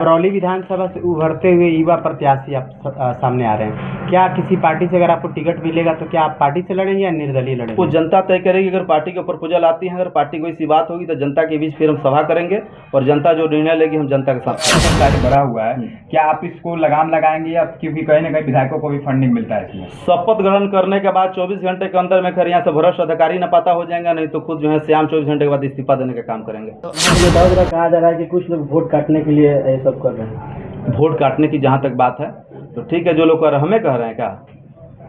करौली विधानसभा से उभरते हुए युवा प्रत्याशी आप सामने आ रहे हैं। क्या किसी पार्टी से अगर आपको टिकट मिलेगा तो क्या आप पार्टी से लड़ेंगे या निर्दलीय वो लड़ेंगे? जनता तय करेगी। अगर पार्टी के प्रपोजल आती है, अगर पार्टी कोई सी बात होगी तो जनता के बीच फिर हम सभा करेंगे और जनता जो निर्णय लेगी हम जनता के साथ। कार्य बढ़ा हुआ है, क्या आप इसको लगाम लगाएंगे या क्योंकि कहीं ना कहीं विधायकों को भी फंडिंग मिलता है इसमें? शपथ ग्रहण करने के बाद 24 घंटे के अंदर में खैर यहाँ से भ्रष्ट अधिकारी न पता हो जाएंगे, नहीं तो खुद जो है श्याम 24 घंटे के बाद इस्तीफा देने का काम करेंगे। कहा जा रहा है कि कुछ लोग वोट काटने के लिए ये सब कर रहे हैं। वोट काटने की जहाँ तक बात है तो ठीक है, जो लोग कर हमें कह रहे हैं क्या?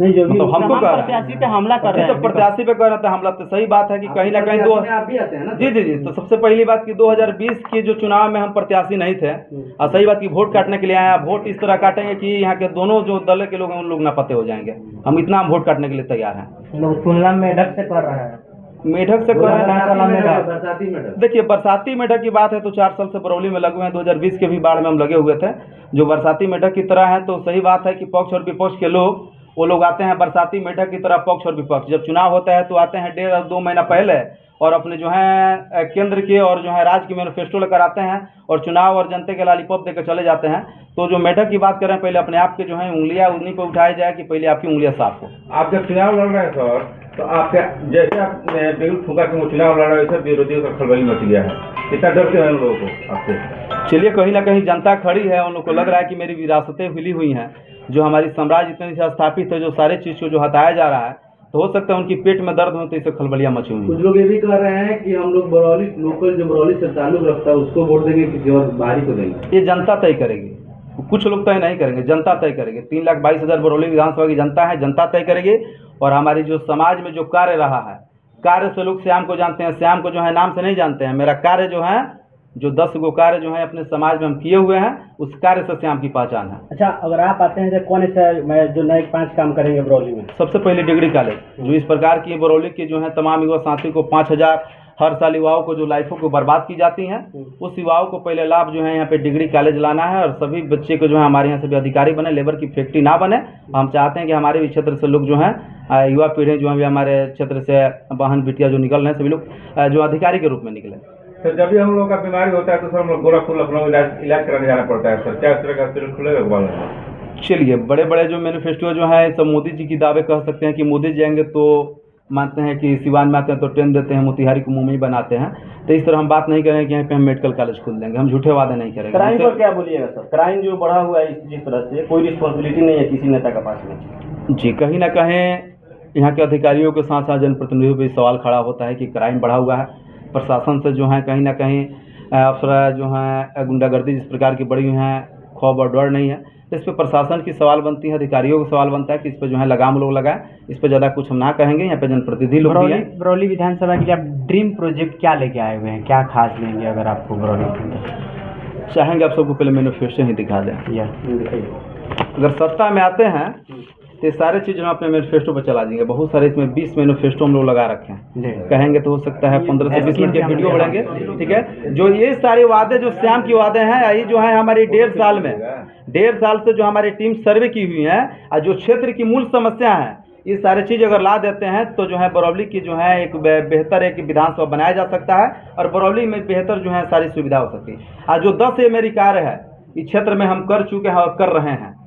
नहीं, जो मतलब हमको कह रहे हैं प्रत्याशी पे हमला कर रहे तो हैं। प्रत्याशी पे कह रहे थे हमला, तो सही बात है कि कहीं ना कहीं दो आप भी आते हैं ना? जी जी जी। तो सबसे पहली बात कि 2020 के जो चुनाव में हम प्रत्याशी नहीं थे, और सही बात कि वोट काटने के लिए आए हैं। वोट इस तरह काटेंगे कि यहाँ के दोनों जो दल के लोग हैं उन लोग ना पते हो जाएंगे। हम इतना वोट काटने के लिए तैयार हैं। लोग तुलना में मेढक से कर रहे हैं। मेढक से कर रहे हैं। बरसाती मेढक। देखिए, बरसाती मेढक की बात है तो 4 साल से बरौली में लगे हुए हैं। 2020 के भी बाढ़ में हम लगे हुए थे, जो बरसाती मेढक की तरह है। तो सही बात है कि पक्ष और विपक्ष के लोग वो लोग आते हैं बरसाती मेढक की तरह, पक्ष और विपक्ष। जब चुनाव होता है तो आते हैं 1.5-2 महीना पहले और अपने जो है केंद्र के और जो है राज्य के मैनिफेस्टो लेकर आते हैं और चुनाव और जनता के लॉलीपॉप देकर चले जाते हैं। तो जो मेढक की बात करें, पहले अपने आप के जो है उंगलियां उन्हीं पर उठाई जाए कि पहले आपकी उंगलियां साफ हो। आप जब चुनाव लड़ रहे हैं सर, तो आपके जैसे आपने बिल्कुल फूका कि वो चुनाव लड़ रहे, वैसे विरोधियों का खलबली मच गया है। कितना डरते हैं उन लोगों को आपसे? चलिए, कहीं ना कहीं जनता खड़ी है, उन लोग को लग रहा है कि मेरी विरासतें हिली हुई हैं, जो हमारी साम्राज्य इतनी से स्थापित है, जो सारे चीज़ को जो हटाया जा रहा है, तो हो सकता है उनकी पेट में दर्द हो तो इसे खलबलियाँ मची हुई। कुछ लोग ये भी कह रहे हैं कि हम लोग बरौली लोकल जो बरौली से ताल्लुक रखता है उसको वोट देंगे, किसी और बाहरी को देंगे। ये जनता तय करेगी, कुछ लोग तय नहीं करेंगे, जनता तय करेगी। 3,22,000 बरौली विधानसभा की जनता है, जनता तय करेगी। और हमारी जो समाज में जो कार्य रहा है, कार्य से लोग श्याम को जानते हैं, श्याम को जो है नाम से नहीं जानते हैं। मेरा कार्य जो है, जो 10 गो कार्य जो है अपने समाज में हम किए हुए हैं, उस कार्य से श्याम की पहचान है। अच्छा, अगर आप आते हैं तो कौन सा जो नए 5 काम करेंगे बरौली में? सबसे पहले डिग्री कॉलेज, जो इस प्रकार की बरौली की जो है तमाम युवा साथी को 5,000 हर साल युवाओं को जो लाइफों को बर्बाद की जाती हैं, उस युवाओं को पहले लाभ जो है यहाँ पे डिग्री कॉलेज लाना है। और सभी बच्चे को जो है हमारे यहाँ से भी अधिकारी बने, लेबर की फैक्ट्री ना बने। हम चाहते हैं कि हमारे भी क्षेत्र से लोग जो हैं युवा पीढ़ी जो है हमारे क्षेत्र से बहन बिटिया जो निकल रहे हैं, सभी लोग जो अधिकारी के रूप में निकले। सर, जब भी हम लोग का बीमारी होता है तो सर हम लोग गोरखपुर लखनऊ इलाज कराने जाना पड़ता है सर, क्या इस तरह का हॉस्पिटल खुलेगा? चलिए, बड़े बड़े जो मैनिफेस्टो जो है सब मोदी जी की दावे कह सकते हैं कि मोदी जाएंगे तो मानते हैं कि सिवान में आते हैं तो ट्रेन देते हैं, मोतिहारी को मुंबई बनाते हैं। तो इस तरह हम बात नहीं करेंगे कि यहाँ पे हम मेडिकल कॉलेज खोल देंगे, हम झूठे वादे नहीं करेंगे। क्राइम पर क्या बोलिएगा सर? क्राइम जो बढ़ा हुआ है जिस तरह से, कोई रिस्पॉन्सिबिलिटी नहीं है किसी नेता के पास में। जी, कहीं ना कहीं यहाँ के अधिकारियों के साथ साथ जनप्रतिनिधियों पर सवाल खड़ा होता है कि क्राइम बढ़ा हुआ है। प्रशासन से जो है कहीं ना कहीं अफसर जो हैं गुंडागर्दी जिस प्रकार की बढ़ी हुई हैं, खौफ और डर नहीं है। तो इस पर प्रशासन की सवाल बनती है, अधिकारियों का सवाल बनता है कि इस पर जो है लगाम लोग लगाएं। इस पर ज़्यादा कुछ हम ना कहेंगे। यहाँ पे जनप्रतिनिधि लोग भी हैं। बरौली विधानसभा के लिए आप ड्रीम प्रोजेक्ट क्या लेके आए हुए हैं, क्या खास लेंगे अगर आपको बरौली चाहेंगे? आप सबको पहले मैनिफेस्टो ही दिखा दें। या अगर सत्ता में आते हैं तो ये सारे चीज़ हम अपने मैनिफेस्टो पर चला देंगे। बहुत सारे इसमें 20 मैनिफेस्टो हम लोग लगा रखे हैं। कहेंगे तो हो सकता है 15 से 20 मिनट के वीडियो बढ़ेंगे, ठीक है। जो ये सारे वादे जो श्याम की वादे हैं, यही जो है हमारी 1.5 साल से जो हमारी टीम सर्वे की हुई है और जो क्षेत्र की मूल समस्या है, ये सारी चीज़ अगर ला देते हैं तो जो है बरौली की जो है एक बेहतर एक विधानसभा बनाया जा सकता है और बरौली में बेहतर जो है सारी सुविधा हो सकती है। और जो 10 मेरी कार्य है इस क्षेत्र में हम कर चुके हैं और कर रहे हैं।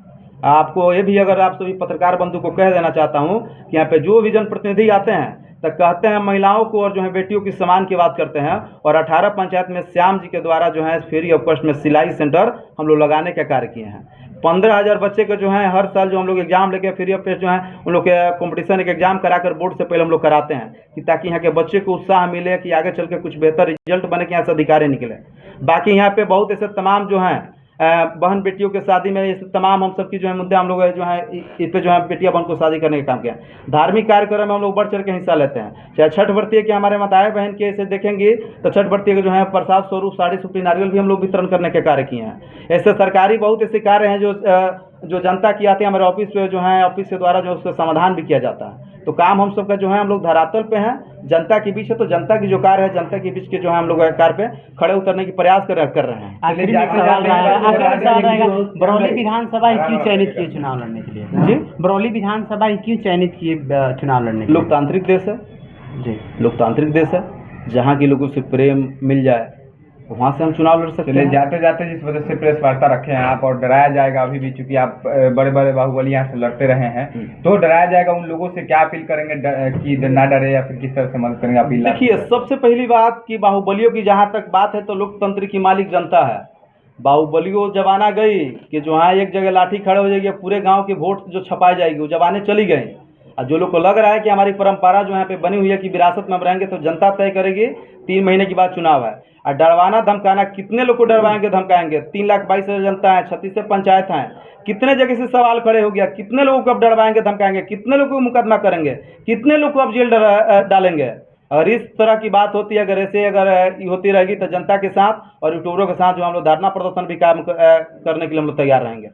आपको ये भी अगर आप सभी पत्रकार बंधु को कह देना चाहता हूँ कि यहाँ पे जो भी जनप्रतिनिधि आते हैं तो कहते हैं महिलाओं को और जो है बेटियों की सम्मान की बात करते हैं। और 18 पंचायत में श्याम जी के द्वारा जो है फ्री ऑफ कॉस्ट में सिलाई सेंटर हम लोग लगाने का कार्य किए हैं। 15,000 बच्चे को जो है हर साल जो हम लोग एग्जाम लेके फ्री ऑफ कॉस्ट जो है उन लोग के कॉम्पिटिशन एक एग्जाम कराकर बोर्ड से पहले हम लोग कराते हैं कि ताकि यहाँ के बच्चे को उत्साह मिले कि आगे चल के कुछ बेहतर रिजल्ट बने, कि यहाँ से अधिकारी निकले। बाकी यहाँ पे बहुत ऐसे तमाम जो हैं बहन बेटियों के शादी में इस तमाम हम सब की जो है मुद्दे हम लोग जो है इस पे जो है बेटियां बहन को शादी करने का काम किया। धार्मिक कार्यक्रम में हम लोग बढ़ चढ़ के हिस्सा लेते हैं। चाहे छठ व्रती के हमारे माताएं बहन के ऐसे देखेंगे तो छठ व्रती के जो है प्रसाद स्वरूप साड़ी सुपड़ी नारियल भी हम लोग वितरण करने के कार्य किए हैं। ऐसे सरकारी बहुत ऐसे कार्य हैं जो जनता की आते हैं हमारे ऑफिस पे, जो है ऑफिस के द्वारा जो उसका समाधान भी किया जाता है। तो काम हम सब का जो है हम लोग धरातल पे हैं, जनता के बीच है। तो जनता की जो कार्य है, जनता के बीच के जो है हम लोग कार्य पे खड़े उतरने की प्रयास कर रहे हैं। बरौली विधानसभा ही क्यों चयनित किए चुनाव लड़ने के लिए? जी, बरौली विधानसभा ही क्यों चयनित किए चुनाव लड़ने के लिए? लोकतांत्रिक देश है जी, लोकतांत्रिक देश है, जहाँ के लोगों से प्रेम मिल जाए, वहाँ से हम चुनाव लड़ सकते चलिए, हैं। जाते जाते जिस वजह से प्रेस वार्ता रखे हैं आप और डराया जाएगा अभी भी, चूंकि आप बड़े बड़े बाहुबली यहाँ से लड़ते रहे हैं, तो डराया जाएगा उन लोगों से, क्या अपील करेंगे कि ना डरे, या फिर किस तरह से मदद करेंगे अपील? देखिए, सबसे पहली बात कि बाहुबलियों की जहाँ तक बात है तो लोकतंत्र की मालिक जनता है। बाहुबलियों जमाना गई कि जो हाँ एक जगह लाठी खड़े हो जाएगी, पूरे गांव की वोट जो छपाई जाएगी, वो जमाने चली गई। और जो लोग को लग रहा है कि हमारी परंपरा जो यहाँ पे बनी हुई है कि विरासत में हम रहेंगे, तो जनता तय करेगी। 3 महीने के बाद चुनाव है। और डरवाना धमकाना, कितने लोग को डरवाएंगे धमकाएंगे? 3,22,000 जनता है, 36 पंचायत हैं, कितने जगह से सवाल खड़े हो गया, कितने लोगों को अब डरवाएंगे धमकाएंगे, कितने लोगों को मुकदमा करेंगे, कितने लोग को अब जेल डालेंगे? और इस तरह की बात होती है, अगर ऐसे अगर ये होती रहेगी तो जनता के साथ और यूट्यूबरों के साथ जो हम लोग धरना प्रदर्शन भी काम करने के लिए हम लोग तैयार रहेंगे।